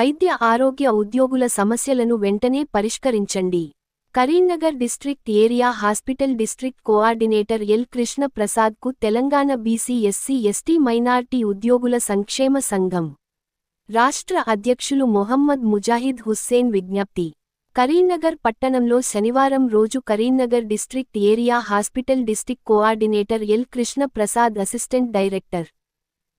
వైద్య ఆరోగ్య ఉద్యోగుల సమస్యలను వెంటనే పరిష్కరించండి. Karimnagar district area hospital district coordinator L Krishna ప్రసాద్కు Telangana BC SC ST minority ఉద్యోగుల సంక్షేమ సంఘం రాష్ట్ర అధ్యక్షులు మొహమ్మద్ ముజాహిద్ హుస్సేన్ విజ్ఞప్తి. కరీంనగర్ పట్టణంలో శనివారం రోజు Karimnagar district area hospital district coordinator L Krishna Prasad assistant director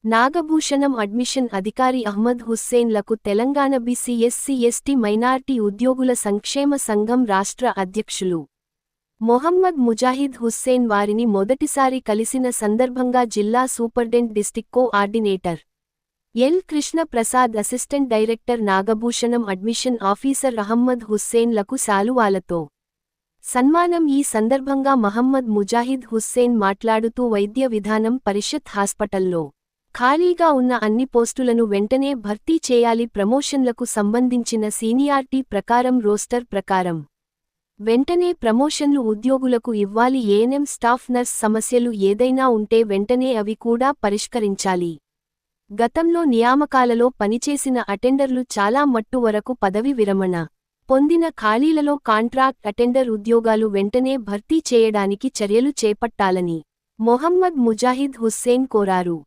Nagabhushanam admission అధికారి అహ్మద్ హుస్సేన్లకు Telangana BC SC ST minority ఉద్యోగుల సంక్షేమ సంఘం రాష్ట్ర అధ్యక్షులు మొహమ్మద్ ముజాహిద్ హుస్సేన్ వారిని మొదటిసారి కలిసిన సందర్భంగా జిల్లా superintendent district coordinator L Krishna Prasad assistant director Nagabhushanam admission officer Ahmed హుస్సేన్లకు శాలువాలతో సన్మానం. ఈ సందర్భంగా మహమ్మద్ ముజాహిద్ హుస్సేన్ మాట్లాడుతూ వైద్య విధానం పరిషత్ హాస్పిటల్లో ఖాళీగా ఉన్న అన్ని పోస్టులను వెంటనే భర్తీ చేయాలి. ప్రమోషన్లకు సంబంధించిన సీనియారిటీ ప్రకారం రోస్టర్ ప్రకారం వెంటనే ప్రమోషన్లు ఉద్యోగులకు ఇవ్వాలి. ఏఎన్ఎం స్టాఫ్ నర్స్ సమస్యలు ఏదైనా ఉంటే వెంటనే అవి కూడా పరిష్కరించాలి. గతంలో నియామకాలలో పనిచేసిన అటెండర్లు చాలా మట్టు వరకు పదవి విరమణ పొందిన ఖాళీలలో కాంట్రాక్ట్ అటెండర్ ఉద్యోగాలు వెంటనే భర్తీ చేయడానికి చర్యలు చేపట్టాలని మొహమ్మద్ ముజాహిద్ హుస్సేన్ కోరారు.